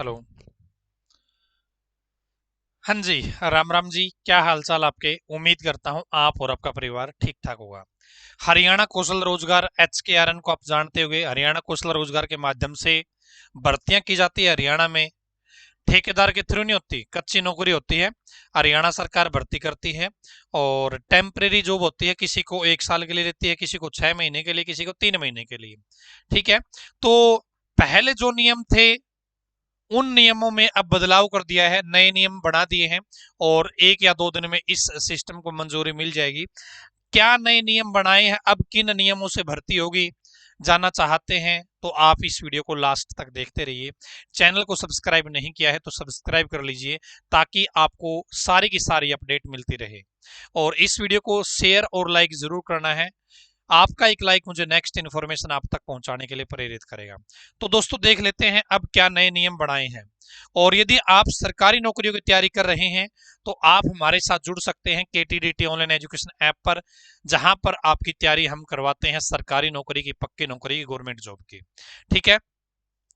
Hello. हाँ जी। राम राम जी, क्या हाल चाल आपके। उम्मीद करता हूँ आप और आपका परिवार ठीक ठाक होगा। हरियाणा कौशल रोजगार HKRN को आप जानते होंगे। हरियाणा कौशल रोजगार के माध्यम से भर्तियां की जाती है हरियाणा में। ठेकेदार के थ्रू नहीं होती, कच्ची नौकरी होती है। हरियाणा सरकार भर्ती करती है। और टेम्परेरी जॉब होती है, किसी को 1 साल के लिए देती है, किसी को 6 महीने के लिए, किसी को 3 महीने के लिए। ठीक है। तो पहले जो नियम थे उन नियमों में अब बदलाव कर दिया है, नए नियम बना दिए हैं। और 1 या 2 दिन में इस सिस्टम को मंजूरी मिल जाएगी। क्या नए नियम बनाए हैं, अब किन नियमों से भर्ती होगी, जानना चाहते हैं तो आप इस वीडियो को लास्ट तक देखते रहिए। चैनल को सब्सक्राइब नहीं किया है तो सब्सक्राइब कर लीजिए, ताकि आपको सारी की सारी अपडेट मिलती रहे। और इस वीडियो को शेयर और लाइक जरूर करना है। आपका एक लाइक मुझे नेक्स्ट इन्फॉर्मेशन आप तक पहुंचाने के लिए प्रेरित करेगा। तो दोस्तों देख लेते हैं अब क्या नए नियम बनाए हैं। और यदि आप सरकारी नौकरियों की तैयारी कर रहे हैं तो आप हमारे साथ जुड़ सकते हैं KTDT ऑनलाइन एजुकेशन ऐप पर, जहां पर आपकी तैयारी हम करवाते हैं सरकारी नौकरी की, पक्की नौकरी की, गवर्नमेंट जॉब की। ठीक है।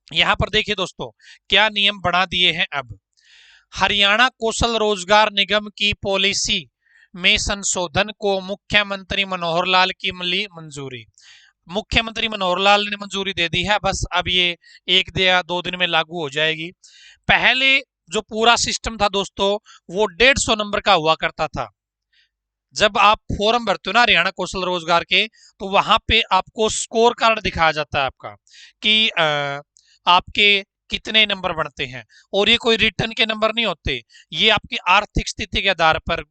यहां पर देखिए दोस्तों, क्या नियम बना दिए हैं अब। हरियाणा कौशल रोजगार निगम की पॉलिसी में संशोधन को मुख्यमंत्री मनोहर लाल की मिली मंजूरी। मुख्यमंत्री मनोहर लाल ने मंजूरी दे दी है, बस अब ये 1 या 2 दिन में लागू हो जाएगी। पहले जो पूरा सिस्टम था दोस्तों, वो 150 नंबर का हुआ करता था। जब आप फॉर्म भरते हो ना हरियाणा कौशल रोजगार के, तो वहां पे आपको स्कोर कार्ड दिखाया जाता है आपका, कि आपके कितने नंबर बनते हैं। और ये कोई रिटर्न के नंबर नहीं होते, ये आपकी आर्थिक स्थिति के आधार पर,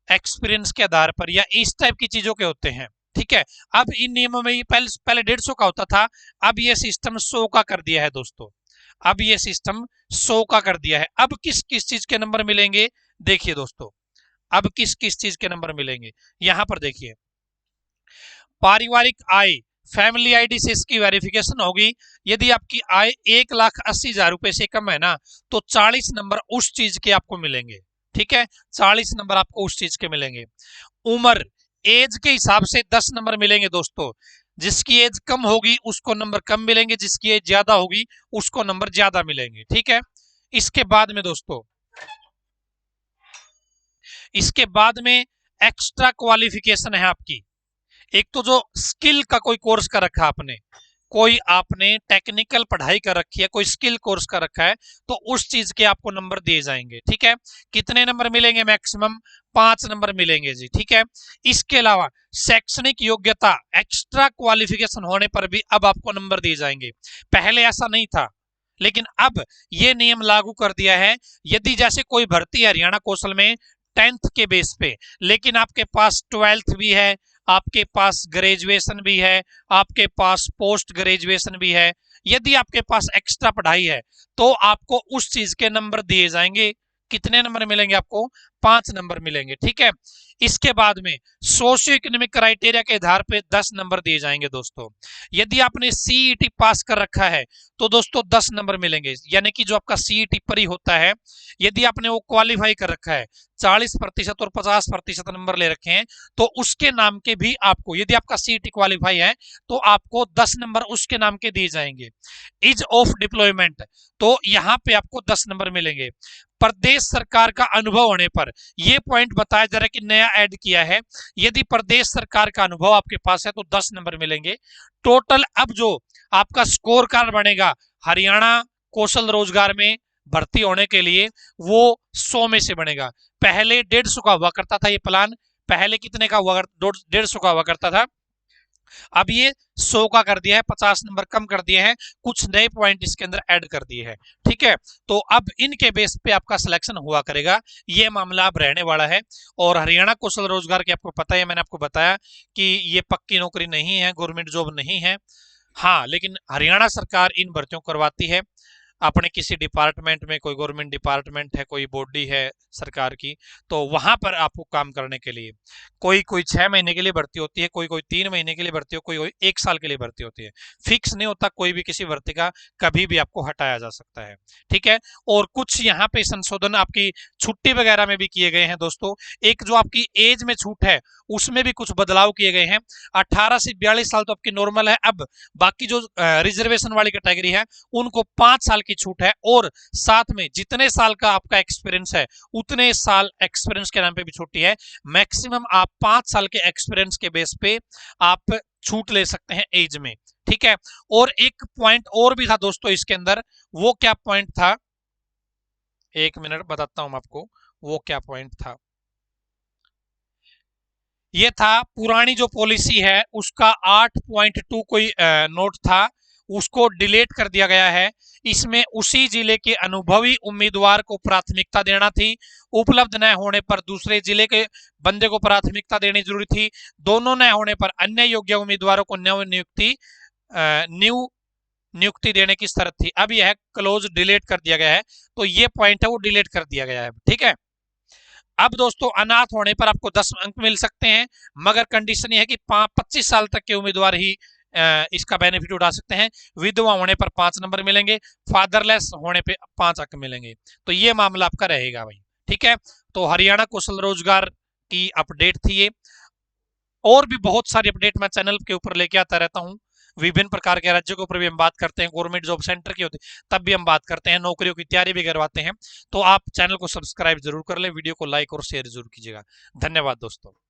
एक्सपीरियंस के आधार पर, या इस टाइप की चीजों के होते हैं। ठीक है। अब इन नियमों में ये पहले पहले 150 का होता था, अब ये सिस्टम 100 का कर दिया है दोस्तों। अब ये सिस्टम 100 का कर दिया है। अब किस किस चीज के नंबर मिलेंगे, देखिए दोस्तों। अब किस किस चीज के नंबर मिलेंगे, यहां पर देखिए। पारिवारिक आय, फैमिली आईडी से इसकी वेरिफिकेशन होगी। यदि आपकी आय 1,80,000 रुपए से कम है ना, तो 40 नंबर उस चीज के आपको मिलेंगे। ठीक है। 40 नंबर आपको उस चीज के मिलेंगे। उम्र, एज के हिसाब से 10 नंबर मिलेंगे दोस्तों। जिसकी एज कम होगी उसको नंबर कम मिलेंगे, जिसकी एज ज्यादा होगी उसको नंबर ज्यादा मिलेंगे। ठीक है। इसके बाद में दोस्तों, इसके बाद में एक्स्ट्रा क्वालिफिकेशन है आपकी। एक तो जो स्किल का कोई कोर्स कर रखा आपने, कोई आपने टेक्निकल पढ़ाई कर रखी है, कोई स्किल कोर्स कर रखा है, तो उस चीज के आपको नंबर दिए जाएंगे। ठीक है। कितने नंबर मिलेंगे, मैक्सिमम 5 नंबर मिलेंगे जी। ठीक है। इसके अलावा शैक्षणिक योग्यता, एक्स्ट्रा क्वालिफिकेशन होने पर भी अब आपको नंबर दिए जाएंगे। पहले ऐसा नहीं था, लेकिन अब ये नियम लागू कर दिया है। यदि जैसे कोई भर्ती है हरियाणा कौशल में 10th के बेस पे, लेकिन आपके पास 12th भी है, आपके पास ग्रेजुएशन भी है, आपके पास पोस्ट ग्रेजुएशन भी है, यदि आपके पास एक्स्ट्रा पढ़ाई है, तो आपको उस चीज के नंबर दिए जाएंगे। कितने नंबर मिलेंगे आपको, 5 नंबर मिलेंगे। ठीक है। इसके बाद में सोशियो इकोनॉमिक क्राइटेरिया के आधार पे 10 नंबर दिए जाएंगे दोस्तों। यदि आपने CET पास कर रखा है तो दोस्तों 10 नंबर मिलेंगे, यानी कि जो आपका CET परी होता है, यदि आपने वो क्वालिफाई कर रखा है, 40% और 50% नंबर ले रखे हैं, तो उसके नाम के भी आपको, यदि आपका CET क्वालिफाई है तो आपको 10 नंबर उसके नाम के दिए जाएंगे। इज ऑफ डिप्लॉयमेंट, तो यहां पे आपको 10 नंबर मिलेंगे। प्रदेश सरकार का अनुभव होने पर, यह पॉइंट बताया जा रहा है कि नया ऐड किया है, यदि प्रदेश सरकार का अनुभव आपके पास है तो 10 नंबर मिलेंगे। टोटल अब जो आपका स्कोर कार्ड बनेगा हरियाणा कौशल रोजगार में भर्ती होने के लिए, वो 100 में से बनेगा। पहले 150 का हुआ करता था ये प्लान, पहले कितने का हुआ, 150 का हुआ करता था, अब ये 100 का कर दिया है, 50 नंबर कम कर दिए हैं, कुछ नए पॉइंट इसके अंदर ऐड कर दिए हैं। ठीक है। तो अब इनके बेस पे आपका सिलेक्शन हुआ करेगा, ये मामला अब रहने वाला है। और हरियाणा कौशल रोजगार की आपको पता है, मैंने आपको बताया कि ये पक्की नौकरी नहीं है, गवर्नमेंट जॉब नहीं है। हाँ, लेकिन हरियाणा सरकार इन भर्तियों करवाती है अपने किसी डिपार्टमेंट में, कोई गवर्नमेंट डिपार्टमेंट है, कोई बॉडी है सरकार की, तो वहां पर आपको काम करने के लिए कोई कोई 6 महीने के लिए भर्ती होती है, कोई कोई 3 महीने के लिए भर्ती हो, कोई 1 साल के लिए भर्ती होती है। फिक्स नहीं होता कोई भी किसी भर्ती का, कभी भी आपको हटाया जा सकता है। ठीक है। और कुछ यहाँ पे संशोधन आपकी छुट्टी वगैरह में भी किए गए हैं दोस्तों। एक जो आपकी एज में छूट है उसमें भी कुछ बदलाव किए गए हैं। 18 से 42 साल तो आपकी नॉर्मल है, अब बाकी जो रिजर्वेशन वाली कैटेगरी है उनको 5 साल की छूट है, और साथ में जितने साल का आपका एक्सपीरियंस है उतने साल एक्सपीरियंस के नाम पे भी छुट्टी है। मैक्सिमम आप 5 साल के एक्सपीरियंस के बेस पे आप छूट ले सकते हैं एज में, ठीक है। और एक पॉइंट और भी था दोस्तों इसके अंदर, वो क्या पॉइंट था, 1 मिनट बताता हूं आपको वो क्या पॉइंट था। ये था पुरानी जो पॉलिसी है उसका 8.2 कोई नोट था, उसको डिलीट कर दिया गया है। इसमें उसी जिले के अनुभवी उम्मीदवार को प्राथमिकता देना थी, उपलब्ध न होने पर दूसरे जिले के बंदे को प्राथमिकता देनी जरूरी थी, दोनों न होने पर अन्य योग्य उम्मीदवारों को न्यू नियुक्ति देने की शर्त थी। अब यह क्लोज डिलीट कर दिया गया है, तो ये पॉइंट है वो डिलीट कर दिया गया है, ठीक है। अब दोस्तों अनाथ होने पर आपको 10 अंक मिल सकते हैं, मगर कंडीशन ये है कि 25 साल तक के उम्मीदवार ही इसका बेनिफिट उठा सकते हैं। विधवा होने पर 5 नंबर मिलेंगे, फादरलेस होने पे 5 अंक मिलेंगे। तो ये मामला आपका रहेगा भाई, ठीक है। तो हरियाणा कौशल रोजगार की अपडेट थी ये। और भी बहुत सारी अपडेट मैं चैनल के ऊपर लेके आता रहता हूँ। विभिन्न प्रकार के राज्यों के ऊपर भी हम बात करते हैं, गवर्नमेंट जॉब सेंटर की होती तब भी हम बात करते हैं, नौकरियों की तैयारी भी करवाते हैं। तो आप चैनल को सब्सक्राइब जरूर कर ले, वीडियो को लाइक और शेयर जरूर कीजिएगा। धन्यवाद दोस्तों।